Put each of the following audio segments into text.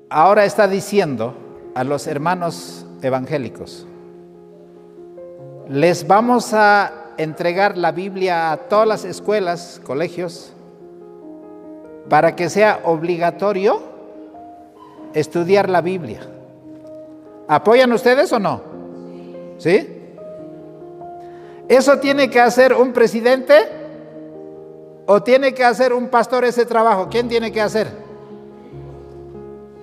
ahora está diciendo a los hermanos evangélicos: les vamos a entregar la Biblia a todas las escuelas, colegios, para que sea obligatorio estudiar la Biblia. ¿Apoyan ustedes o no? ¿Sí? ¿Eso tiene que hacer un presidente o tiene que hacer un pastor ese trabajo? ¿Quién tiene que hacer?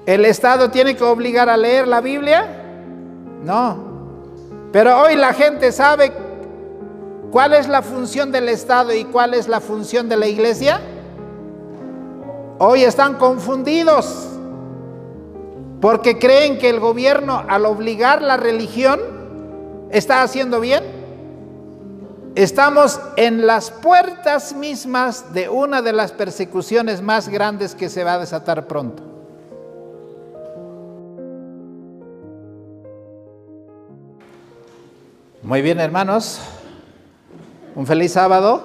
¿El Estado tiene que obligar a leer la Biblia? No. Pero hoy la gente sabe cuál es la función del Estado y cuál es la función de la iglesia. Hoy están confundidos porque creen que el gobierno, al obligar la religión, está haciendo bien. Estamos en las puertas mismas de una de las persecuciones más grandes que se va a desatar pronto. Muy bien, hermanos, un feliz sábado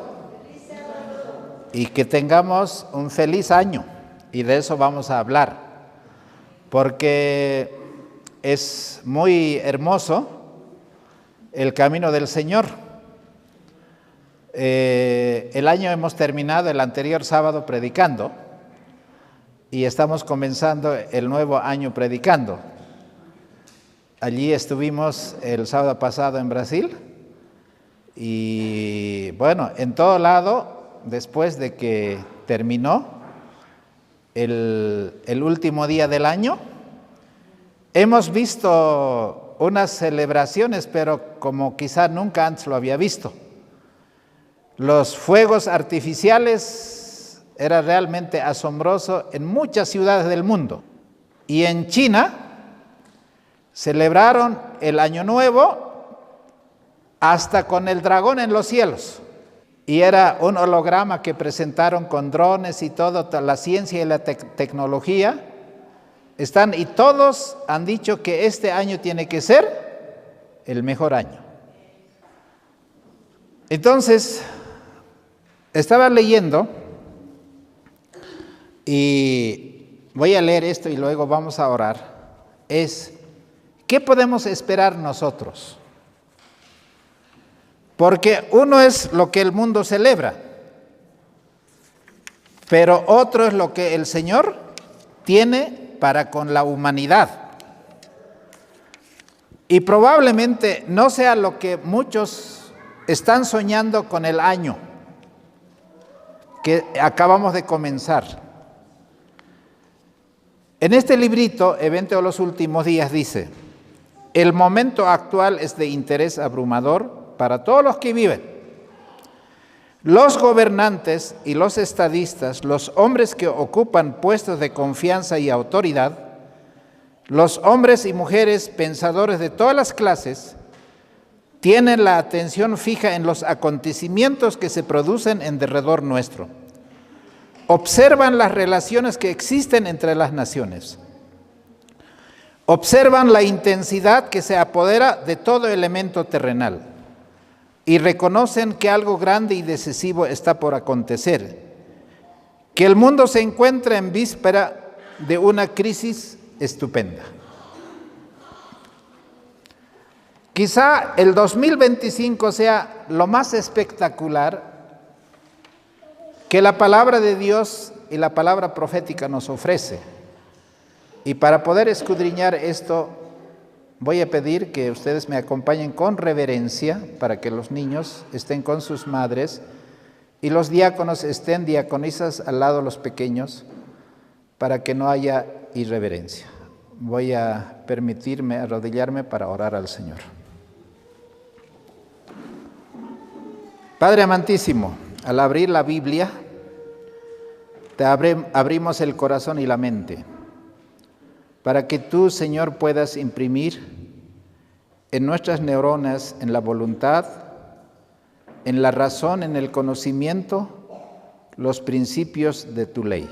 y que tengamos un feliz año, y de eso vamos a hablar, porque es muy hermoso el camino del Señor. El año hemos terminado el anterior sábado predicando y estamos comenzando el nuevo año predicando. Allí estuvimos el sábado pasado en Brasil y bueno, en todo lado, después de que terminó el último día del año, hemos visto unas celebraciones, pero como quizá nunca antes lo había visto. Los fuegos artificiales era realmente asombroso en muchas ciudades del mundo. Y en China celebraron el Año Nuevo hasta con el dragón en los cielos. Y era un holograma que presentaron con drones y todo, la ciencia y la tecnología. Y todos han dicho que este año tiene que ser el mejor año. Entonces, estaba leyendo y voy a leer esto y luego vamos a orar. ¿Qué podemos esperar nosotros? Porque uno es lo que el mundo celebra, pero otro es lo que el Señor tiene para con la humanidad. Y probablemente no sea lo que muchos están soñando con el año que acabamos de comenzar. En este librito, Evento de los Últimos Días, dice: el momento actual es de interés abrumador para todos los que viven. Los gobernantes y los estadistas, los hombres que ocupan puestos de confianza y autoridad, los hombres y mujeres pensadores de todas las clases, tienen la atención fija en los acontecimientos que se producen en derredor nuestro. Observan las relaciones que existen entre las naciones. Observan la intensidad que se apodera de todo elemento terrenal y reconocen que algo grande y decisivo está por acontecer, que el mundo se encuentra en víspera de una crisis estupenda. Quizá el 2025 sea lo más espectacular que la palabra de Dios y la palabra profética nos ofrece. Y para poder escudriñar esto, voy a pedir que ustedes me acompañen con reverencia para que los niños estén con sus madres y los diáconos estén diaconisas al lado de los pequeños para que no haya irreverencia. Voy a permitirme arrodillarme para orar al Señor. Padre amantísimo, al abrir la Biblia, te abrimos el corazón y la mente para que tú, Señor, puedas imprimir en nuestras neuronas, en la voluntad, en la razón, en el conocimiento, los principios de tu ley.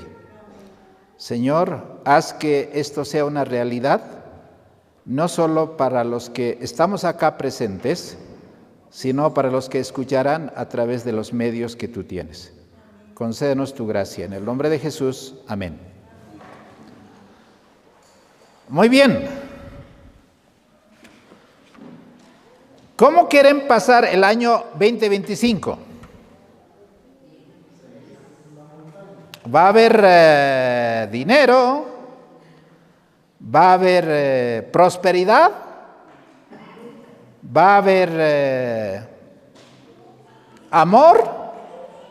Señor, haz que esto sea una realidad, no solo para los que estamos acá presentes, sino para los que escucharán a través de los medios que tú tienes. Concédenos tu gracia. En el nombre de Jesús, amén. Muy bien. ¿Cómo quieren pasar el año 2025? Va a haber dinero, va a haber prosperidad, va a haber amor,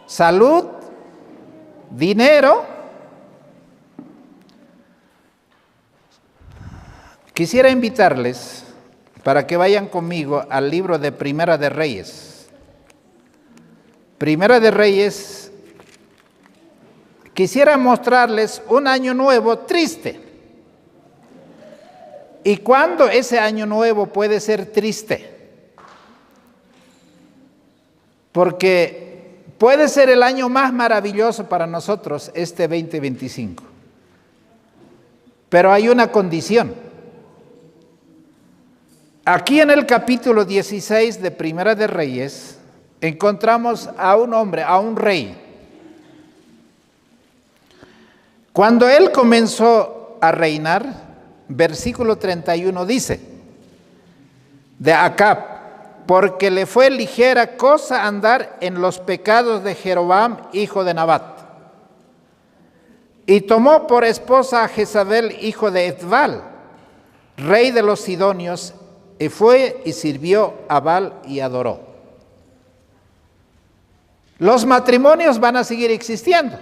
salud, dinero. Quisiera invitarles para que vayan conmigo al libro de Primera de Reyes. Primera de Reyes, quisiera mostrarles un año nuevo triste. ¿Y cuándo ese año nuevo puede ser triste? Porque puede ser el año más maravilloso para nosotros, este 2025. Pero hay una condición. Aquí en el capítulo 16 de Primera de Reyes encontramos a un hombre, a un rey. Cuando él comenzó a reinar, versículo 31 dice, de Acab, porque le fue ligera cosa andar en los pecados de Jeroboam, hijo de Nabat. Y tomó por esposa a Jezabel, hijo de Etbal, rey de los Sidonios, y fue y sirvió a Baal y adoró. Los matrimonios van a seguir existiendo,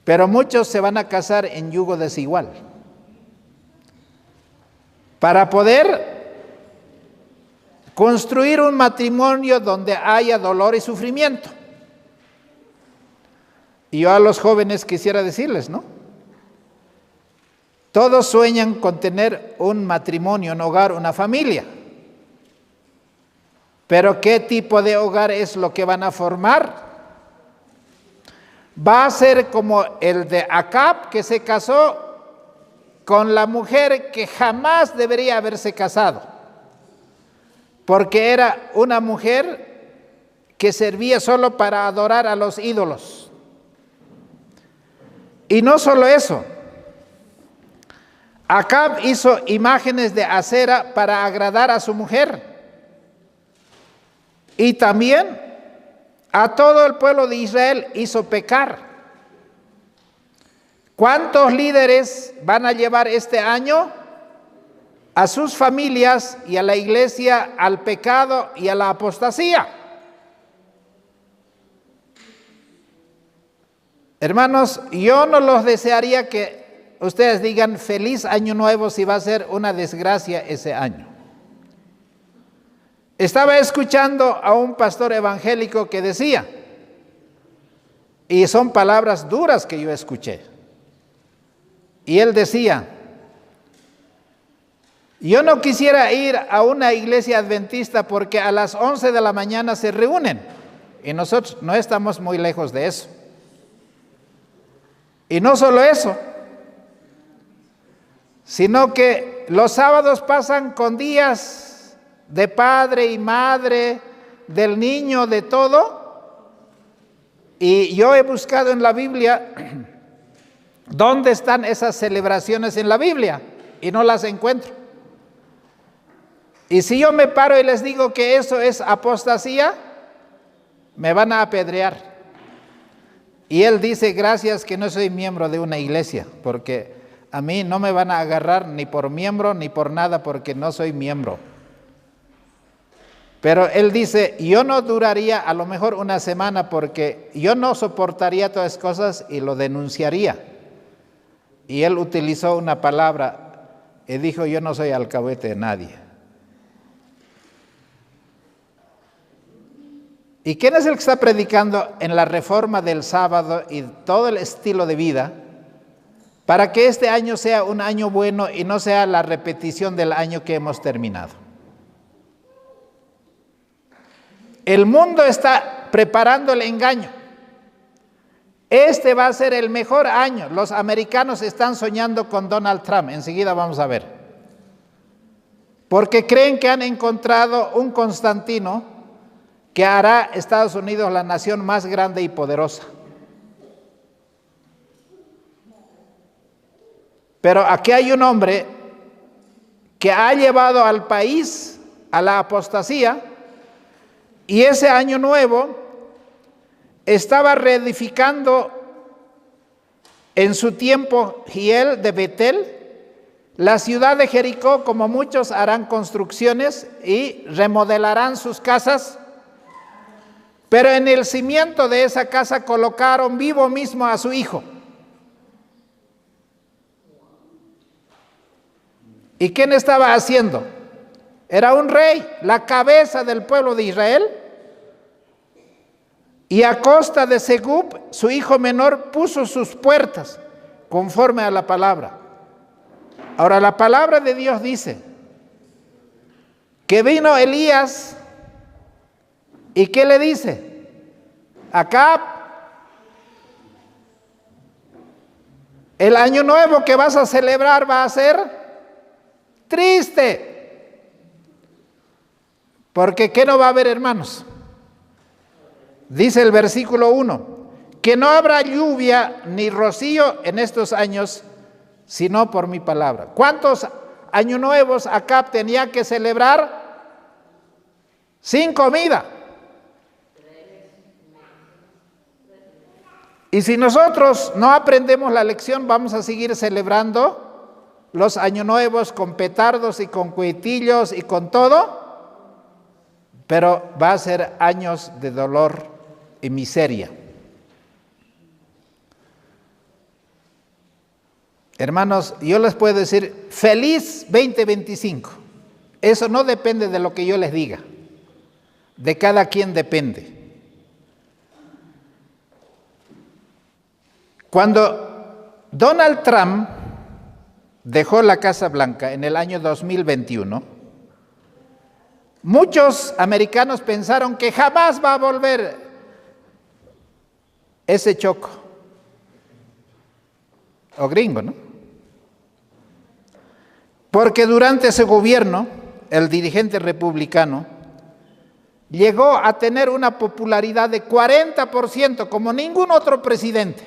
pero muchos se van a casar en yugo desigual. Para poder construir un matrimonio donde haya dolor y sufrimiento. Y yo a los jóvenes quisiera decirles, ¿no? Todos sueñan con tener un matrimonio, un hogar, una familia. Pero ¿qué tipo de hogar es lo que van a formar? Va a ser como el de Acab, que se casó con la mujer que jamás debería haberse casado, porque era una mujer que servía solo para adorar a los ídolos. Y no solo eso, Acab hizo imágenes de acera para agradar a su mujer y también a todo el pueblo de Israel hizo pecar. ¿Cuántos líderes van a llevar este año a sus familias y a la iglesia al pecado y a la apostasía? Hermanos, yo no los desearía que ustedes digan feliz año nuevo si va a ser una desgracia ese año. Estaba escuchando a un pastor evangélico que decía, y son palabras duras que yo escuché, y él decía, yo no quisiera ir a una iglesia adventista porque a las 11 de la mañana se reúnen, y nosotros no estamos muy lejos de eso. Y no solo eso, sino que los sábados pasan con días de padre y madre, del niño, de todo. Y yo he buscado en la Biblia dónde están esas celebraciones en la Biblia y no las encuentro. Y si yo me paro y les digo que eso es apostasía, me van a apedrear. Y él dice, gracias que no soy miembro de una iglesia, porque a mí no me van a agarrar ni por miembro ni por nada, porque no soy miembro. Pero él dice, yo no duraría a lo mejor una semana porque yo no soportaría todas esas cosas y lo denunciaría. Y él utilizó una palabra y dijo, yo no soy alcahuete de nadie. ¿Y quién es el que está predicando en la reforma del sábado y todo el estilo de vida para que este año sea un año bueno y no sea la repetición del año que hemos terminado? El mundo está preparando el engaño. Este va a ser el mejor año. Los americanos están soñando con Donald Trump. Enseguida vamos a ver. Porque creen que han encontrado un Constantino que hará Estados Unidos la nación más grande y poderosa. Pero aquí hay un hombre que ha llevado al país a la apostasía, y ese año nuevo estaba reedificando en su tiempo Hiel de Betel, la ciudad de Jericó, como muchos harán construcciones y remodelarán sus casas, pero en el cimiento de esa casa colocaron vivo mismo a su hijo. ¿Y quién estaba haciendo? Era un rey, la cabeza del pueblo de Israel, y a costa de Segub, su hijo menor, puso sus puertas conforme a la palabra. Ahora, la palabra de Dios dice que vino Elías, ¿y qué le dice? Acab, el año nuevo que vas a celebrar va a ser triste. Porque ¿qué no va a haber, hermanos? Dice el versículo 1, que no habrá lluvia ni rocío en estos años, sino por mi palabra. ¿Cuántos años nuevos Acab tenía que celebrar sin comida? Y si nosotros no aprendemos la lección, vamos a seguir celebrando los años nuevos con petardos y con cuetillos y con todo, pero va a ser años de dolor y miseria. Hermanos, yo les puedo decir, feliz 2025. Eso no depende de lo que yo les diga. De cada quien depende. Cuando Donald Trump dejó la Casa Blanca en el año 2021, muchos americanos pensaron que jamás va a volver ese choco. O gringo, ¿no? Porque durante ese gobierno, el dirigente republicano llegó a tener una popularidad de 40% como ningún otro presidente.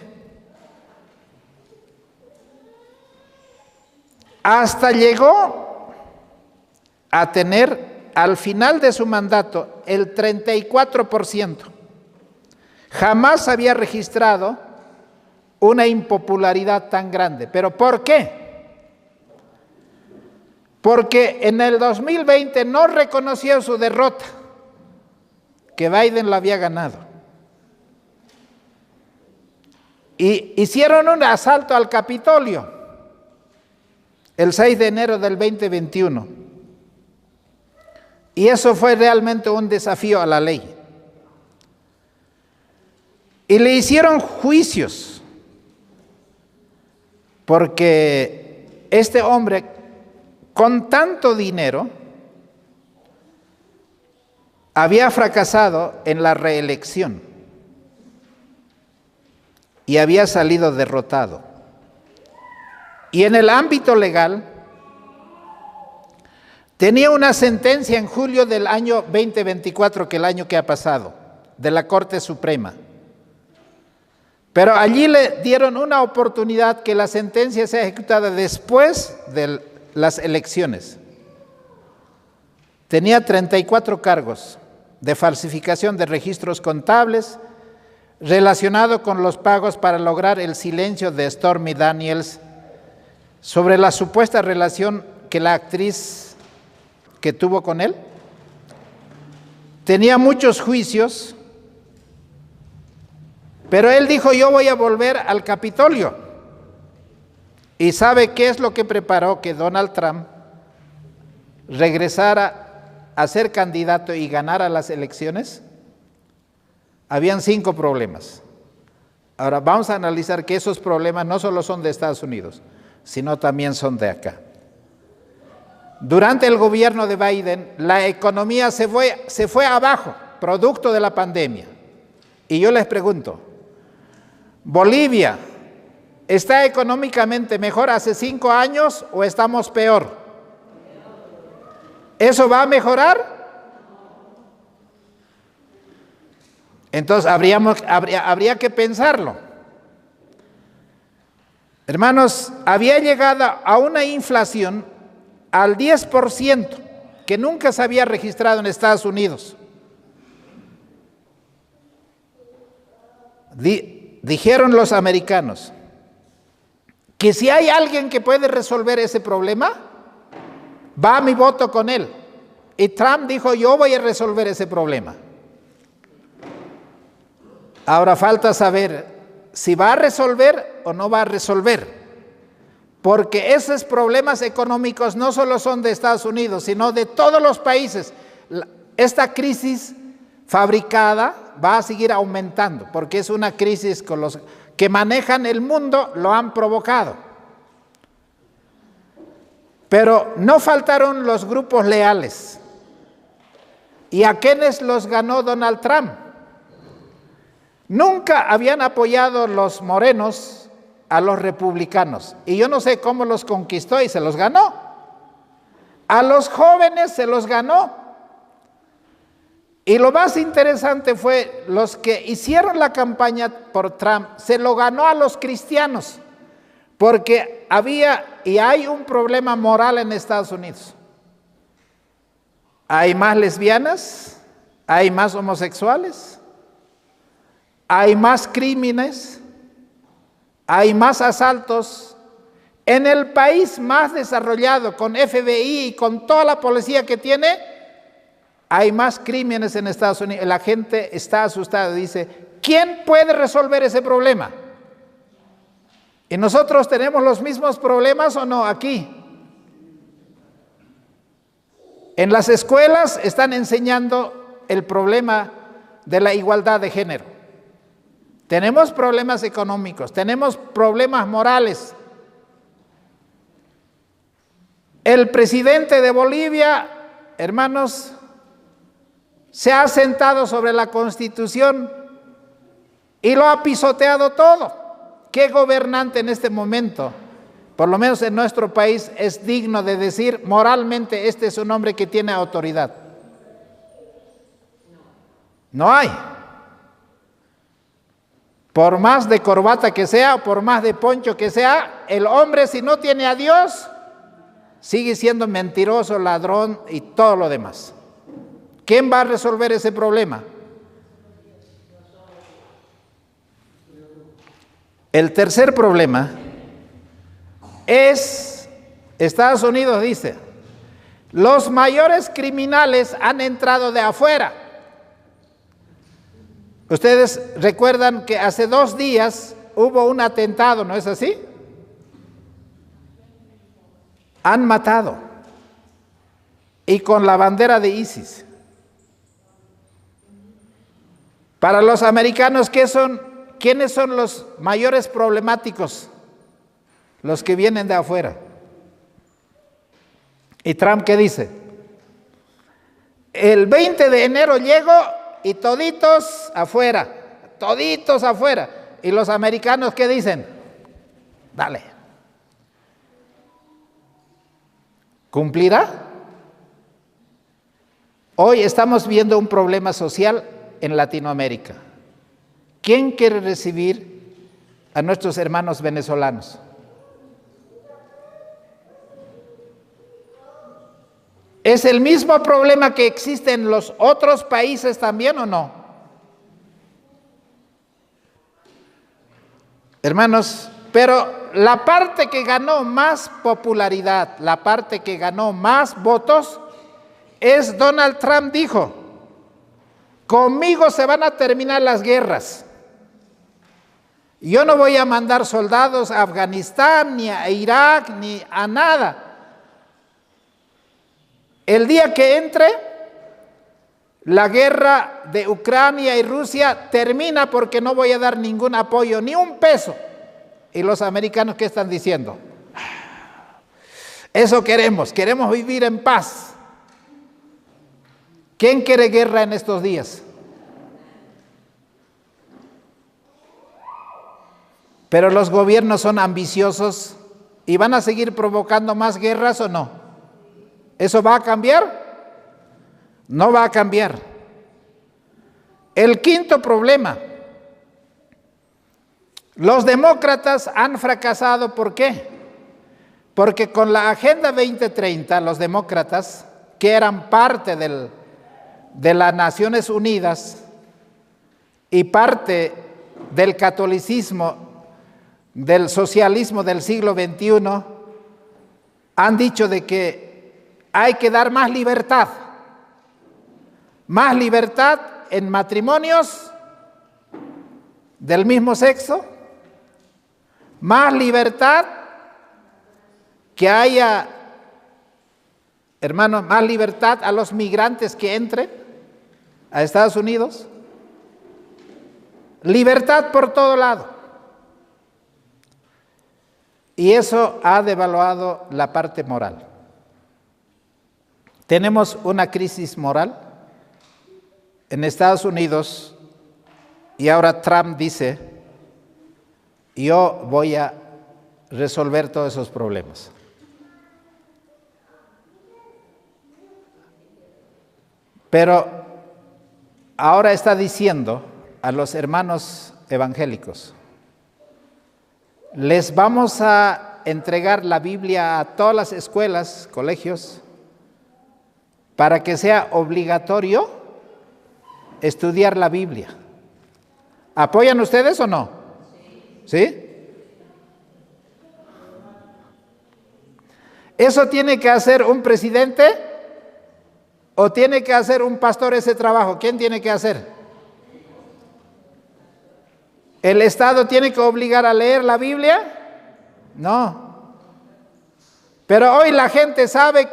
Hasta llegó a tener al final de su mandato el 34%. Jamás había registrado una impopularidad tan grande. ¿Pero por qué? Porque en el 2020 no reconoció su derrota, que Biden la había ganado. Y hicieron un asalto al Capitolio el 6 de enero del 2021. Y eso fue realmente un desafío a la ley. Y le hicieron juicios, porque este hombre, con tanto dinero, había fracasado en la reelección y había salido derrotado. Y en el ámbito legal, tenía una sentencia en julio del año 2024, que el año que ha pasado, de la Corte Suprema. Pero allí le dieron una oportunidad que la sentencia sea ejecutada después de las elecciones. Tenía 34 cargos de falsificación de registros contables relacionado con los pagos para lograr el silencio de Stormy Daniels sobre la supuesta relación que la actriz que tuvo con él. Tenía muchos juicios, pero él dijo: yo voy a volver al Capitolio. ¿Y sabe qué es lo que preparó? Que Donald Trump regresara a ser candidato y ganara las elecciones. Habían 5 problemas. Ahora vamos a analizar que esos problemas no solo son de Estados Unidos, sino también son de acá. Durante el gobierno de Biden, la economía se fue abajo, producto de la pandemia. Y yo les pregunto, ¿Bolivia está económicamente mejor hace 5 años o estamos peor? ¿Eso va a mejorar? Entonces habría que pensarlo. Hermanos, había llegado a una inflación al 10% que nunca se había registrado en Estados Unidos. Dijeron los americanos que si hay alguien que puede resolver ese problema, va mi voto con él. Y Trump dijo, yo voy a resolver ese problema. Ahora falta saber si va a resolver o no va a resolver. Porque esos problemas económicos no solo son de Estados Unidos, sino de todos los países. Esta crisis fabricada va a seguir aumentando, porque es una crisis con los que manejan el mundo, lo han provocado. Pero no faltaron los grupos leales. ¿Y a quiénes los ganó Donald Trump? Nunca habían apoyado los morenos a los republicanos. Y yo no sé cómo los conquistó y se los ganó. A los jóvenes se los ganó. Y lo más interesante fue los que hicieron la campaña por Trump, se lo ganó a los cristianos. Porque había y hay un problema moral en Estados Unidos. Hay más lesbianas, hay más homosexuales, hay más crímenes, hay más asaltos. En el país más desarrollado, con FBI y con toda la policía que tiene, hay más crímenes en Estados Unidos. La gente está asustada, dice, ¿quién puede resolver ese problema? ¿Y nosotros tenemos los mismos problemas o no aquí? En las escuelas están enseñando el problema de la igualdad de género. Tenemos problemas económicos, tenemos problemas morales. El presidente de Bolivia, hermanos, se ha sentado sobre la Constitución y lo ha pisoteado todo. ¿Qué gobernante en este momento, por lo menos en nuestro país, es digno de decir moralmente este es un hombre que tiene autoridad? No hay. Por más de corbata que sea, o por más de poncho que sea, el hombre, si no tiene a Dios, sigue siendo mentiroso, ladrón y todo lo demás. ¿Quién va a resolver ese problema? El tercer problema es, Estados Unidos dice, los mayores criminales han entrado de afuera. Ustedes recuerdan que hace 2 días hubo un atentado, ¿no es así? Han matado. Y con la bandera de ISIS. Para los americanos, ¿quiénes son los mayores problemáticos? Los que vienen de afuera. ¿Y Trump qué dice? El 20 de enero llego y toditos afuera, toditos afuera. ¿Y los americanos qué dicen? Dale. ¿Cumplirá? Hoy estamos viendo un problema social en Latinoamérica. ¿Quién quiere recibir a nuestros hermanos venezolanos? ¿Es el mismo problema que existe en los otros países también o no? Hermanos, pero la parte que ganó más popularidad, la parte que ganó más votos, es Donald Trump dijo, conmigo se van a terminar las guerras. Yo no voy a mandar soldados a Afganistán, ni a Irak, ni a nada. El día que entre, la guerra de Ucrania y Rusia termina porque no voy a dar ningún apoyo, ni un peso. ¿Y los americanos qué están diciendo? Eso queremos vivir en paz. ¿Quién quiere guerra en estos días? Pero los gobiernos son ambiciosos y van a seguir provocando más guerras o no. ¿Eso va a cambiar? No va a cambiar. El quinto problema Los demócratas han fracasado, ¿por qué? Porque con la Agenda 2030, los demócratas, que eran parte de las Naciones Unidas y parte del catolicismo, del socialismo del siglo XXI, han dicho de que hay que dar más libertad en matrimonios del mismo sexo, más libertad, que haya, hermanos, más libertad a los migrantes que entren a Estados Unidos, libertad por todo lado. Y eso ha devaluado la parte moral. Tenemos una crisis moral en Estados Unidos y ahora Trump dice: yo voy a resolver todos esos problemas. Pero ahora está diciendo a los hermanos evangélicos: les vamos a entregar la Biblia a todas las escuelas, colegios, para que sea obligatorio estudiar la Biblia. ¿Apoyan ustedes o no? ¿Sí? ¿Eso tiene que hacer un presidente o tiene que hacer un pastor ese trabajo? ¿Quién tiene que hacer? ¿El Estado tiene que obligar a leer la Biblia? No. Pero hoy la gente sabe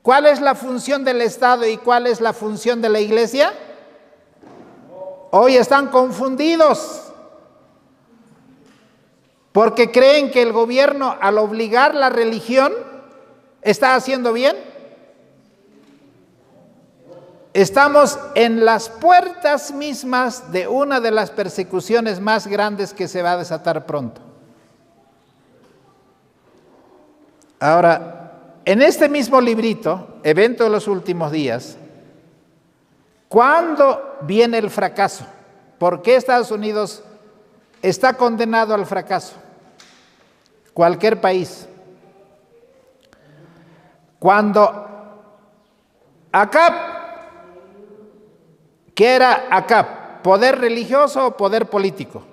cuál es la función del Estado y cuál es la función de la iglesia. Hoy están confundidos porque creen que el gobierno, al obligar la religión, está haciendo bien. Estamos en las puertas mismas de una de las persecuciones más grandes que se va a desatar pronto. Ahora, en este mismo librito, Evento de los Últimos Días, ¿cuándo viene el fracaso? ¿Por qué Estados Unidos está condenado al fracaso? Cualquier país. Cuando Acab, ¿qué era Acab? ¿Poder religioso o poder político?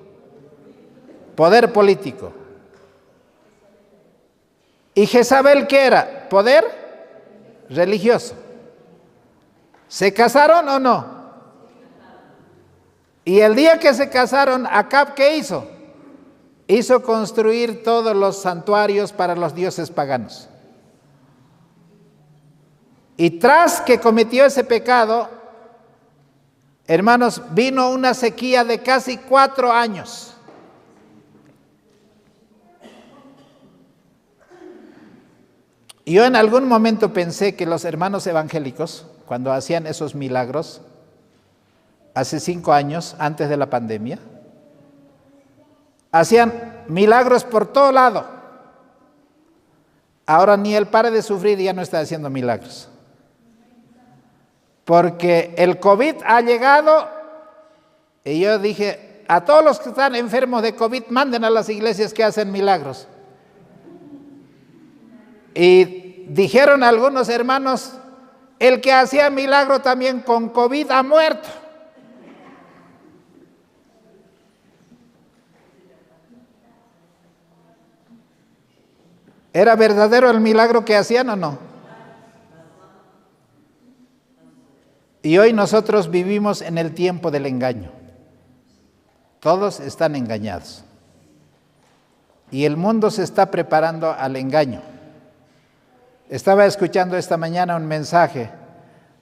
Poder político. ¿Y Jezabel qué era? Poder religioso. ¿Se casaron o no? Y el día que se casaron, Acab, ¿qué hizo? Hizo construir todos los santuarios para los dioses paganos. Y tras que cometió ese pecado, hermanos, vino una sequía de casi 4 años. Y yo en algún momento pensé que los hermanos evangélicos, cuando hacían esos milagros, hace 5 años, antes de la pandemia, hacían milagros por todo lado. Ahora ni el pare de sufrir ya no está haciendo milagros. Porque el COVID ha llegado y yo dije, a todos los que están enfermos de COVID, manden a las iglesias que hacen milagros. Y dijeron algunos hermanos, el que hacía milagro también con COVID ha muerto. ¿Era verdadero el milagro que hacían o no? Y hoy nosotros vivimos en el tiempo del engaño. Todos están engañados. Y el mundo se está preparando al engaño. Estaba escuchando esta mañana un mensaje.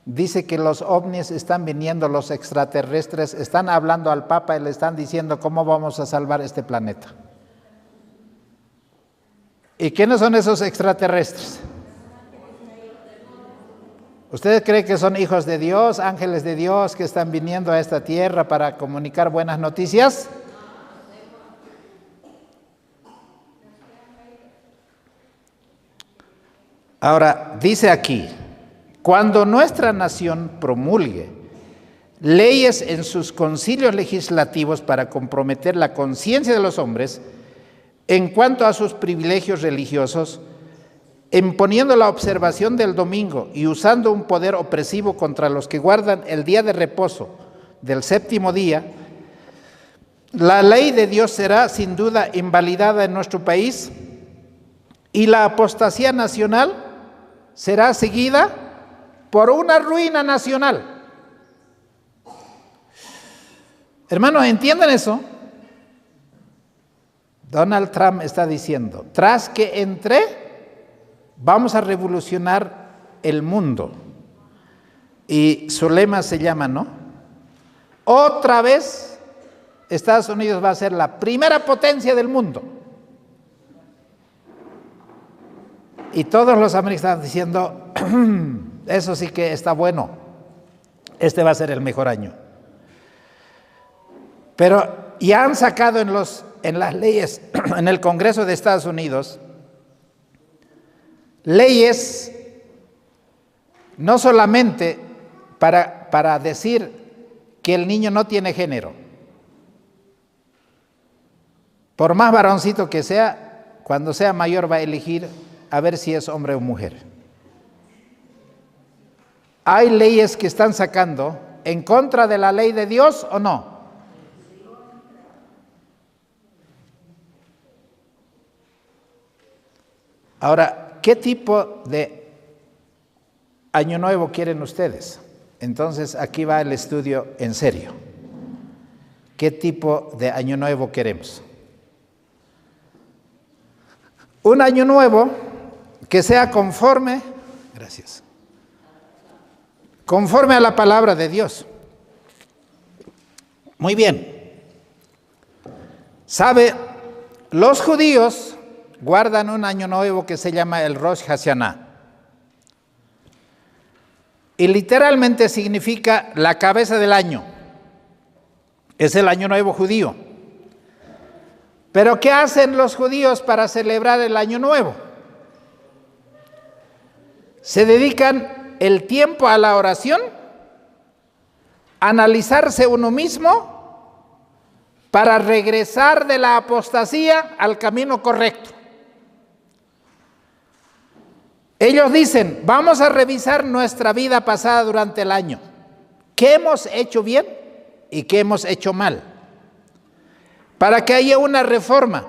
Dice que los ovnis están viniendo, los extraterrestres están hablando al Papa y le están diciendo cómo vamos a salvar este planeta. ¿Y quiénes son esos extraterrestres? ¿Ustedes creen que son hijos de Dios, ángeles de Dios que están viniendo a esta tierra para comunicar buenas noticias? Ahora, dice aquí, cuando nuestra nación promulgue leyes en sus concilios legislativos para comprometer la conciencia de los hombres en cuanto a sus privilegios religiosos, imponiendo la observación del domingo y usando un poder opresivo contra los que guardan el día de reposo del séptimo día, la ley de Dios será sin duda invalidada en nuestro país y la apostasía nacional será seguida por una ruina nacional. Hermanos, ¿entienden eso? Donald Trump está diciendo, tras que entré, vamos a revolucionar el mundo. Y su lema se llama, ¿no? Otra vez, Estados Unidos va a ser la primera potencia del mundo. Y todos los americanos están diciendo, eso sí que está bueno. Este va a ser el mejor año. Pero ya han sacado en las leyes, en el Congreso de Estados Unidos, leyes no solamente para decir que el niño no tiene género. Por más varoncito que sea, cuando sea mayor va a elegir a ver si es hombre o mujer. ¿Hay leyes que están sacando en contra de la ley de Dios o no? Ahora, ¿qué tipo de año nuevo quieren ustedes? Entonces, aquí va el estudio en serio. ¿Qué tipo de año nuevo queremos? Un año nuevo que sea conforme, gracias, conforme a la palabra de Dios. Muy bien. ¿Sabe? Los judíos guardan un año nuevo que se llama el Rosh Hashanah. Y literalmente significa la cabeza del año. Es el año nuevo judío. Pero ¿qué hacen los judíos para celebrar el año nuevo? Se dedican el tiempo a la oración, a analizarse uno mismo para regresar de la apostasía al camino correcto. Ellos dicen, vamos a revisar nuestra vida pasada durante el año. ¿Qué hemos hecho bien y qué hemos hecho mal? Para que haya una reforma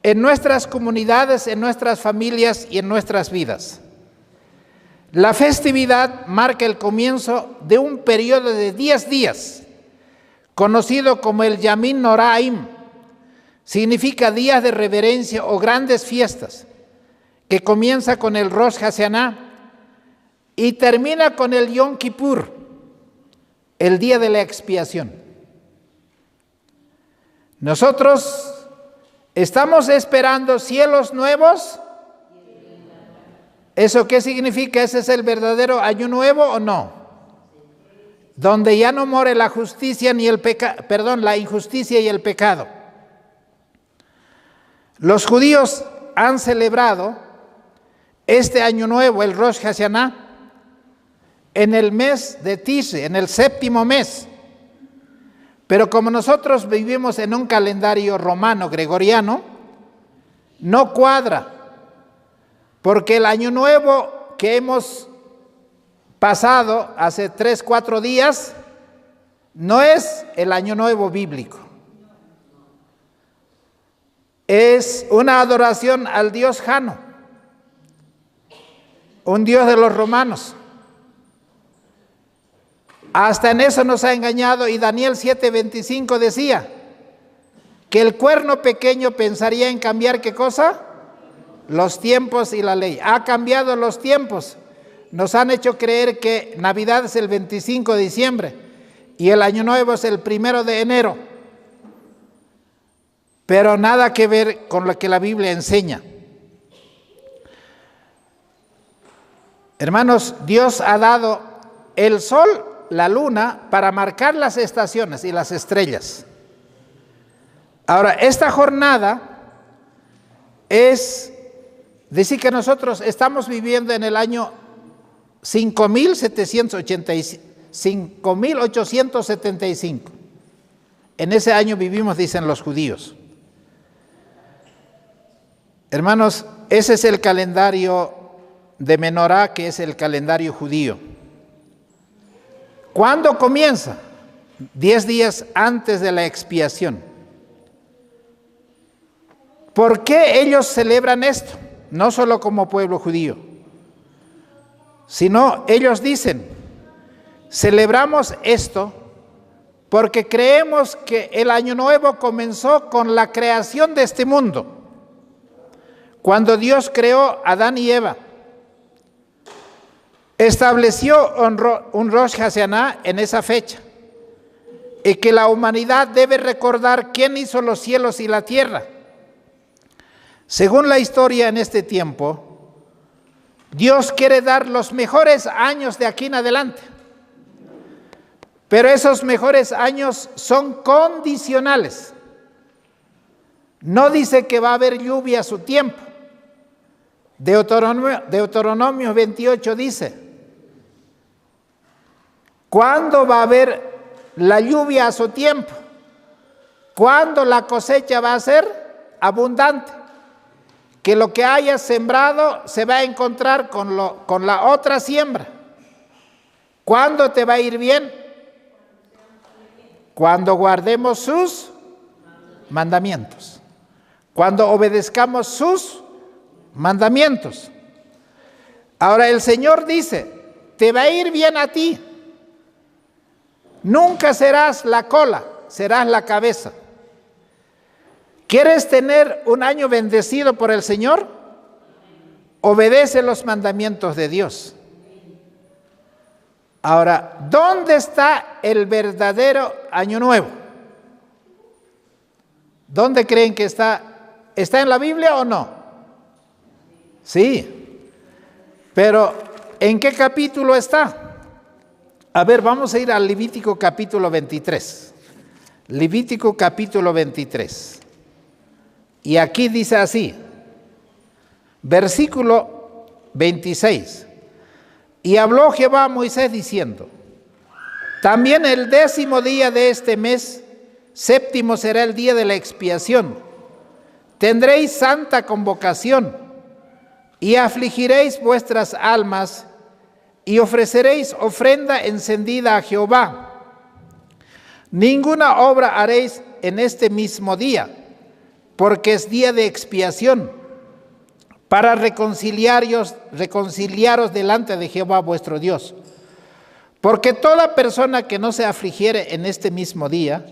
en nuestras comunidades, en nuestras familias y en nuestras vidas. La festividad marca el comienzo de un periodo de 10 días, conocido como el Yamin Noraim. Significa días de reverencia o grandes fiestas, que comienza con el Rosh Hashanah y termina con el Yom Kippur, el día de la expiación. Nosotros estamos esperando cielos nuevos. ¿Eso qué significa? ¿Ese es el verdadero año nuevo o no? Donde ya no more la justicia ni la injusticia y el pecado. Los judíos han celebrado este año nuevo, el Rosh Hashanah, en el mes de Tishrei, en el séptimo mes. Pero como nosotros vivimos en un calendario romano, gregoriano, no cuadra, porque el año nuevo que hemos pasado hace 3, 4 días, no es el año nuevo bíblico. Es una adoración al dios Jano, un dios de los romanos. Hasta en eso nos ha engañado, y Daniel 7:25 decía que el cuerno pequeño pensaría en cambiar ¿qué cosa? Los tiempos y la ley. Ha cambiado los tiempos. Nos han hecho creer que Navidad es el 25 de diciembre y el año nuevo es el 1 de enero. Pero nada que ver con lo que la Biblia enseña. Hermanos, Dios ha dado el sol, la luna, para marcar las estaciones y las estrellas. Ahora, esta jornada es decir que nosotros estamos viviendo en el año 5.787 5.875. En ese año vivimos, dicen los judíos. Hermanos, ese es el calendario de Menorá, que es el calendario judío. ¿Cuándo comienza? 10 días antes de la expiación. ¿Por qué ellos celebran esto? No solo como pueblo judío, sino ellos dicen, celebramos esto porque creemos que el año nuevo comenzó con la creación de este mundo. Cuando Dios creó a Adán y Eva, estableció un Rosh Hashanah en esa fecha, y que la humanidad debe recordar quién hizo los cielos y la tierra. Según la historia en este tiempo, Dios quiere dar los mejores años de aquí en adelante. Pero esos mejores años son condicionales. No dice que va a haber lluvia a su tiempo. Deuteronomio 28 dice, ¿cuándo va a haber la lluvia a su tiempo? ¿Cuándo la cosecha va a ser abundante? Que lo que hayas sembrado se va a encontrar con la otra siembra. ¿Cuándo te va a ir bien? Cuando guardemos sus mandamientos. Cuando obedezcamos sus mandamientos. Ahora el Señor dice, te va a ir bien a ti. Nunca serás la cola, serás la cabeza. ¿Quieres tener un año bendecido por el Señor? Obedece los mandamientos de Dios. Ahora, ¿dónde está el verdadero año nuevo? ¿Dónde creen que está? ¿Está en la Biblia o no? Sí. Pero, ¿en qué capítulo está? A ver, vamos a ir al Levítico capítulo 23. Levítico capítulo 23. Y aquí dice así, versículo 26. Y habló Jehová a Moisés diciendo, también el 10º día de este mes, 7º será el día de la expiación. Tendréis santa convocación y afligiréis vuestras almas y ofreceréis ofrenda encendida a Jehová. Ninguna obra haréis en este mismo día, porque es día de expiación, para reconciliaros delante de Jehová vuestro Dios. Porque toda persona que no se afligiere en este mismo día,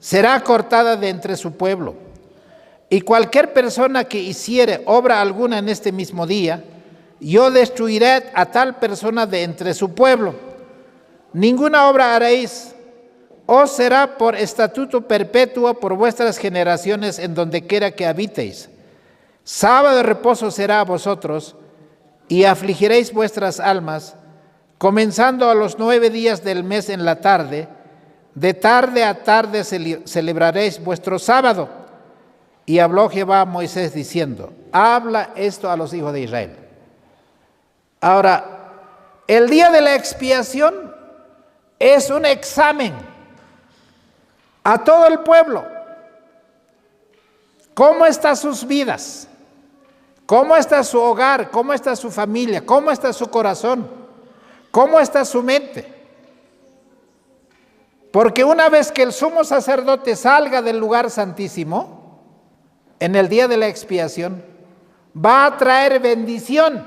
será cortada de entre su pueblo. Y cualquier persona que hiciere obra alguna en este mismo día, yo destruiré a tal persona de entre su pueblo. Ninguna obra haréis, os será por estatuto perpetuo por vuestras generaciones en donde quiera que habitéis. Sábado de reposo será a vosotros, y afligiréis vuestras almas, comenzando a los 9 días del mes en la tarde. De tarde a tarde celebraréis vuestro sábado. Y habló Jehová a Moisés diciendo, habla esto a los hijos de Israel. Ahora, el día de la expiación es un examen a todo el pueblo. ¿Cómo están sus vidas? ¿Cómo está su hogar? ¿Cómo está su familia? ¿Cómo está su corazón? ¿Cómo está su mente? Porque una vez que el sumo sacerdote salga del lugar santísimo, en el día de la expiación, va a traer bendición.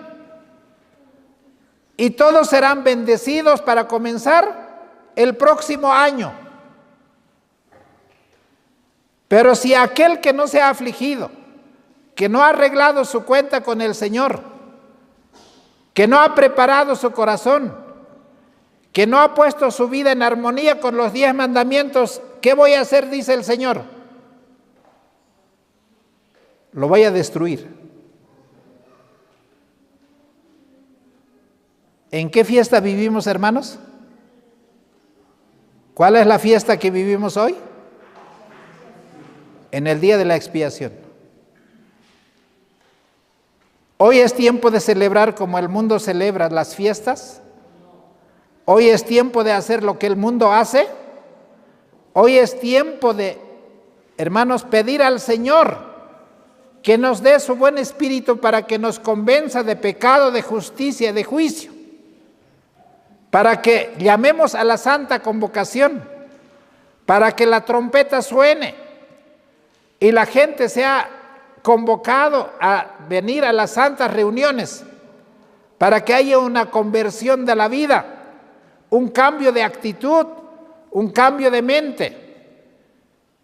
Y todos serán bendecidos para comenzar el próximo año. Pero si aquel que no se ha afligido, que no ha arreglado su cuenta con el Señor, que no ha preparado su corazón, que no ha puesto su vida en armonía con los 10 mandamientos, ¿qué voy a hacer? Dice el Señor. Lo voy a destruir. ¿En qué fiesta vivimos, hermanos? ¿Cuál es la fiesta que vivimos hoy? En el día de la expiación. Hoy es tiempo de celebrar como el mundo celebra las fiestas. Hoy es tiempo de hacer lo que el mundo hace. Hoy es tiempo de, hermanos, pedir al Señor que nos dé su buen espíritu para que nos convenza de pecado, de justicia y de juicio. Para que llamemos a la santa convocación, para que la trompeta suene y la gente sea convocado a venir a las santas reuniones, para que haya una conversión de la vida, un cambio de actitud, un cambio de mente,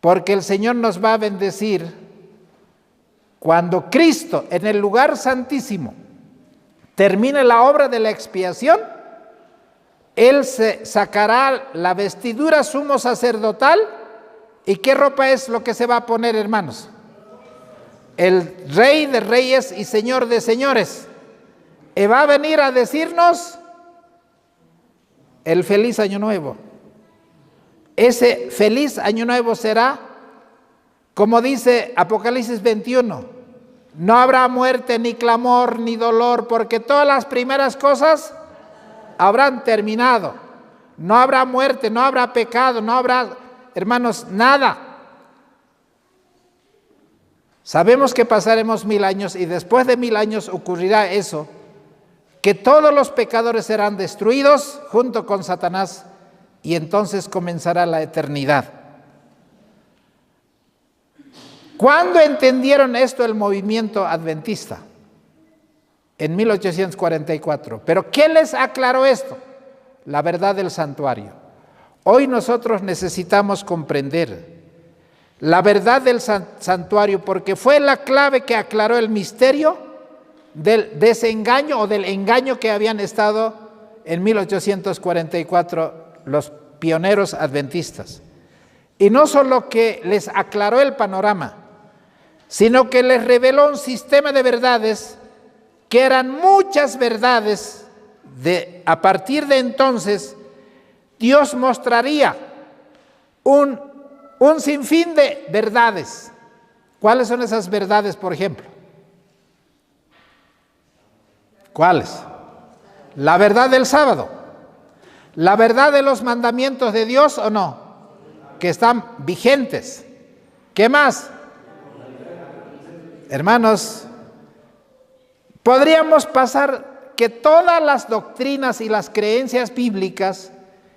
porque el Señor nos va a bendecir cuando Cristo en el lugar santísimo termine la obra de la expiación. Él se sacará la vestidura sumo sacerdotal. ¿Y qué ropa es lo que se va a poner, hermanos? El Rey de Reyes y Señor de Señores. Y va a venir a decirnos el feliz año nuevo. Ese feliz año nuevo será, como dice Apocalipsis 21, no habrá muerte, ni clamor, ni dolor, porque todas las primeras cosas habrán terminado. No habrá muerte, no habrá pecado, no habrá, hermanos, nada. Sabemos que pasaremos 1000 años y después de 1000 años ocurrirá eso, que todos los pecadores serán destruidos junto con Satanás y entonces comenzará la eternidad. ¿Cuándo entendieron esto el movimiento adventista? En 1844. ¿Pero qué les aclaró esto? La verdad del santuario. Hoy nosotros necesitamos comprender la verdad del santuario porque fue la clave que aclaró el misterio del desengaño o del engaño que habían estado en 1844 los pioneros adventistas. Y no solo que les aclaró el panorama, sino que les reveló un sistema de verdades que eran muchas verdades. A partir de entonces, Dios mostraría un sinfín de verdades. ¿Cuáles son esas verdades, por ejemplo? ¿Cuáles? La verdad del sábado, la verdad de los mandamientos de Dios o no, que están vigentes. ¿Qué más? Hermanos, podríamos pasar que todas las doctrinas y las creencias bíblicas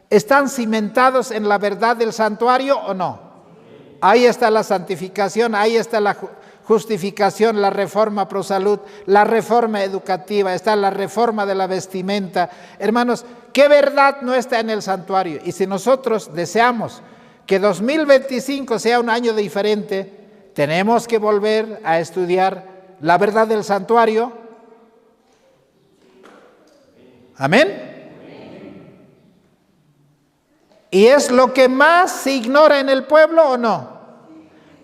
están cimentados en la verdad del santuario o no. Ahí está la santificación, ahí está la justificación, la reforma pro salud, la reforma educativa, está la reforma de la vestimenta. Hermanos, ¿qué verdad no está en el santuario? Y si nosotros deseamos que 2025 sea un año diferente, tenemos que volver a estudiar la verdad del santuario. Amén. ¿Y es lo que más se ignora en el pueblo o no?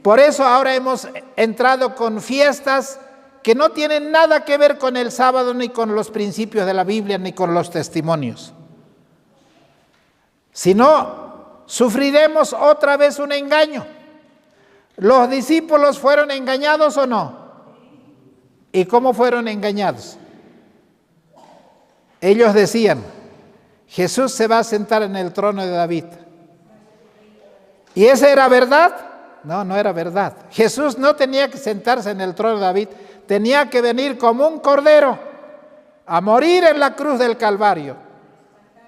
Por eso ahora hemos entrado con fiestas que no tienen nada que ver con el sábado, ni con los principios de la Biblia, ni con los testimonios. Si no, sufriremos otra vez un engaño. ¿Los discípulos fueron engañados o no? ¿Y cómo fueron engañados? Ellos decían, Jesús se va a sentar en el trono de David. ¿Y esa era verdad? No, no era verdad. Jesús no tenía que sentarse en el trono de David, tenía que venir como un cordero a morir en la cruz del Calvario.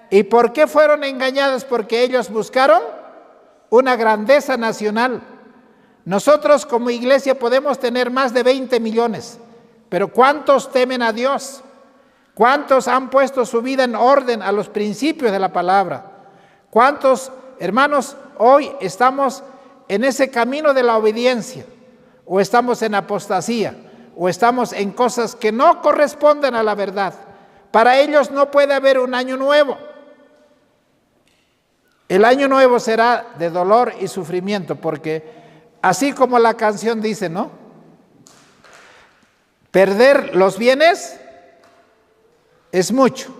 ¿Y por qué fueron engañados? Porque ellos buscaron una grandeza nacional. Nosotros como iglesia podemos tener más de 20 millones, pero ¿cuántos temen a Dios? ¿Cuántos han puesto su vida en orden a los principios de la palabra? ¿Cuántos, hermanos, hoy estamos en ese camino de la obediencia? ¿O estamos en apostasía? ¿O estamos en cosas que no corresponden a la verdad? Para ellos no puede haber un año nuevo. El año nuevo será de dolor y sufrimiento, porque así como la canción dice, ¿no? Perder los bienes es mucho.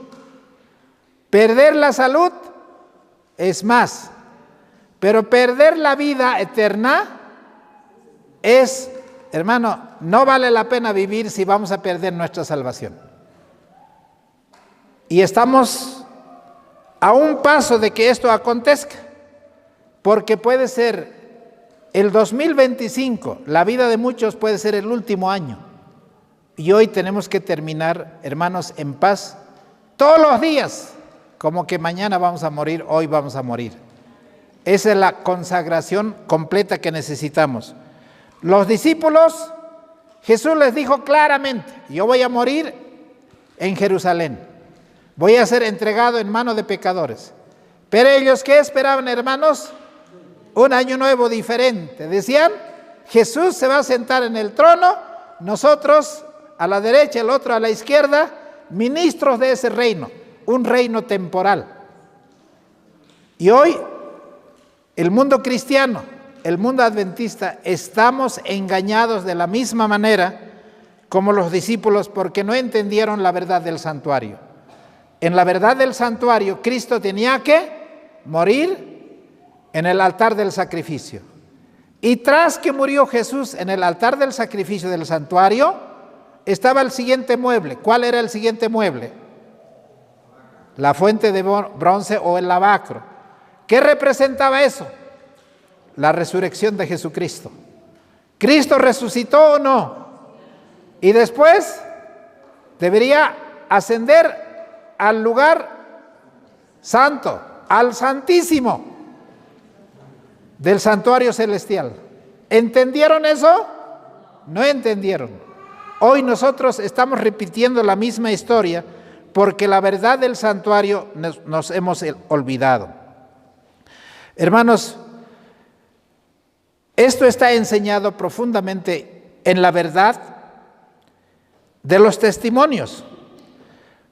Perder la salud es más. Pero perder la vida eterna es, hermano, no vale la pena vivir si vamos a perder nuestra salvación. Y estamos a un paso de que esto acontezca, porque puede ser el 2025, la vida de muchos puede ser el último año. Y hoy tenemos que terminar, hermanos, en paz, todos los días, como que mañana vamos a morir, hoy vamos a morir. Esa es la consagración completa que necesitamos. Los discípulos, Jesús les dijo claramente, yo voy a morir en Jerusalén, voy a ser entregado en manos de pecadores. Pero ellos, ¿qué esperaban, hermanos? Un año nuevo diferente. Decían, Jesús se va a sentar en el trono, nosotros a la derecha, el otro a la izquierda, ministros de ese reino, un reino temporal. Y hoy, el mundo cristiano, el mundo adventista, estamos engañados de la misma manera como los discípulos, porque no entendieron la verdad del santuario. En la verdad del santuario, Cristo tenía que morir en el altar del sacrificio. Y tras que murió Jesús en el altar del sacrificio del santuario, estaba el siguiente mueble. ¿Cuál era el siguiente mueble? La fuente de bronce o el lavacro. ¿Qué representaba eso? La resurrección de Jesucristo. ¿Cristo resucitó o no? Y después debería ascender al lugar santo, al Santísimo del santuario celestial. ¿Entendieron eso? No entendieron. Hoy nosotros estamos repitiendo la misma historia porque la verdad del santuario nos hemos olvidado. Hermanos, esto está enseñado profundamente en la verdad de los testimonios,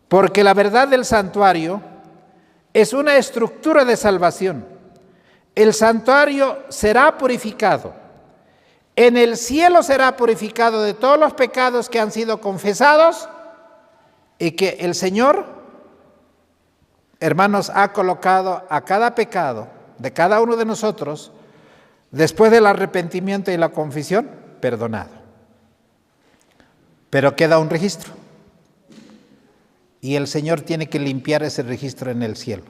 porque la verdad del santuario es una estructura de salvación. El santuario será purificado. En el cielo será purificado de todos los pecados que han sido confesados y que el Señor, hermanos, ha colocado a cada pecado de cada uno de nosotros, después del arrepentimiento y la confesión, perdonado. Pero queda un registro. Y el Señor tiene que limpiar ese registro en el cielo.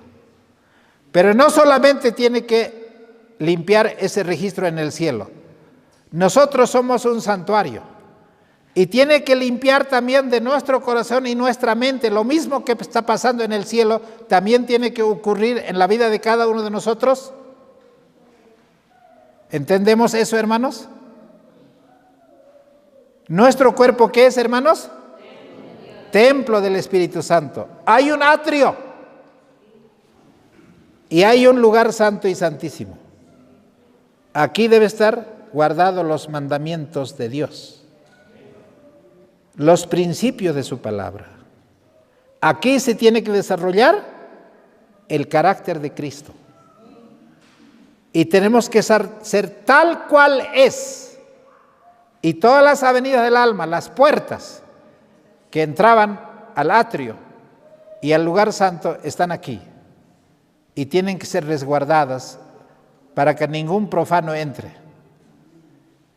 Pero no solamente tiene que limpiar ese registro en el cielo. Nosotros somos un santuario. Y tiene que limpiar también de nuestro corazón y nuestra mente. Lo mismo que está pasando en el cielo, también tiene que ocurrir en la vida de cada uno de nosotros. ¿Entendemos eso, hermanos? ¿Nuestro cuerpo qué es, hermanos? Templo del Espíritu Santo. Hay un atrio y hay un lugar santo y santísimo. Aquí debe estar guardados los mandamientos de Dios, los principios de su palabra. Aquí se tiene que desarrollar el carácter de Cristo. Y tenemos que ser tal cual es. Y todas las avenidas del alma, las puertas que entraban al atrio y al lugar santo están aquí. Y tienen que ser resguardadas para que ningún profano entre.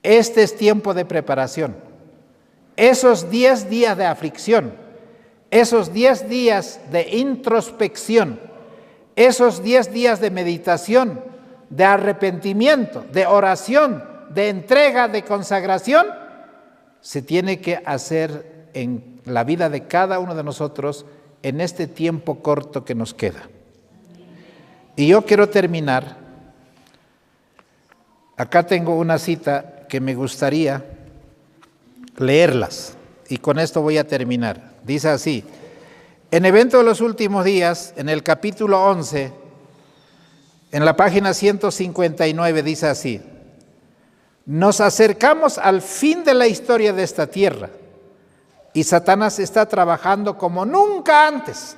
Este es tiempo de preparación. Esos 10 días de aflicción, esos 10 días de introspección, esos 10 días de meditación, de arrepentimiento, de oración, de entrega, de consagración, se tiene que hacer en la vida de cada uno de nosotros en este tiempo corto que nos queda. Y yo quiero terminar. Acá tengo una cita que me gustaría leerlas y con esto voy a terminar. Dice así: en Evento de los Últimos Días, en el capítulo 11, en la página 159, dice así: nos acercamos al fin de la historia de esta tierra y Satanás está trabajando como nunca antes.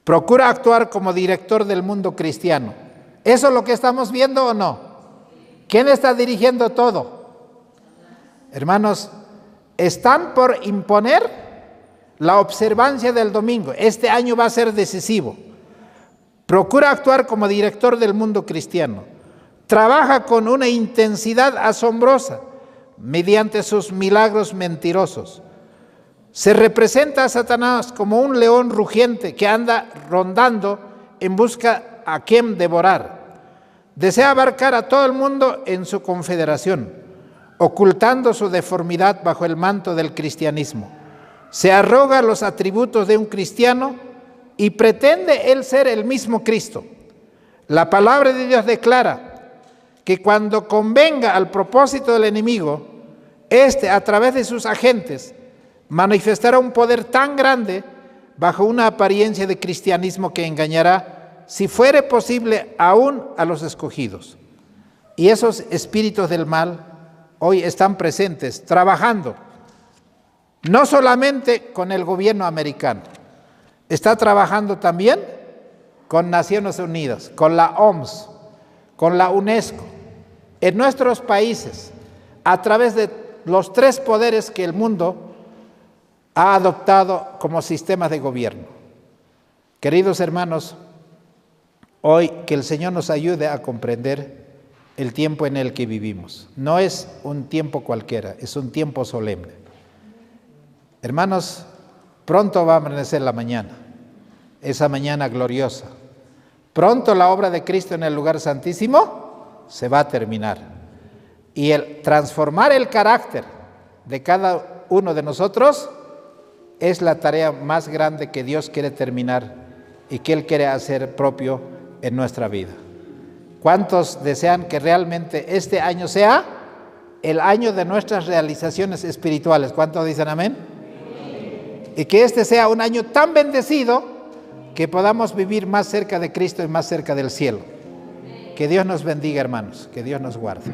Procura actuar como director del mundo cristiano. ¿Eso es lo que estamos viendo o no? ¿Quién está dirigiendo todo? Hermanos, están por imponer la observancia del domingo. Este año va a ser decisivo. Procura actuar como director del mundo cristiano. Trabaja con una intensidad asombrosa mediante sus milagros mentirosos. Se representa a Satanás como un león rugiente que anda rondando en busca a quien devorar. Desea abarcar a todo el mundo en su confederación, ocultando su deformidad bajo el manto del cristianismo. Se arroga los atributos de un cristiano y pretende él ser el mismo Cristo. La palabra de Dios declara que cuando convenga al propósito del enemigo, éste, a través de sus agentes, manifestará un poder tan grande bajo una apariencia de cristianismo que engañará, si fuere posible, aún a los escogidos. Y esos espíritus del mal hoy están presentes, trabajando, no solamente con el gobierno americano, está trabajando también con Naciones Unidas, con la OMS, con la UNESCO, en nuestros países, a través de los 3 poderes que el mundo ha adoptado como sistemas de gobierno. Queridos hermanos, hoy que el Señor nos ayude a comprender el tiempo en el que vivimos. No es un tiempo cualquiera, es un tiempo solemne. Hermanos, pronto va a amanecer la mañana, esa mañana gloriosa. Pronto la obra de Cristo en el lugar santísimo se va a terminar. Y el transformar el carácter de cada uno de nosotros es la tarea más grande que Dios quiere terminar y que Él quiere hacer propio en nuestra vida. ¿Cuántos desean que realmente este año sea el año de nuestras realizaciones espirituales? ¿Cuántos dicen amén? Y que este sea un año tan bendecido que podamos vivir más cerca de Cristo y más cerca del cielo. Que Dios nos bendiga, hermanos, que Dios nos guarde.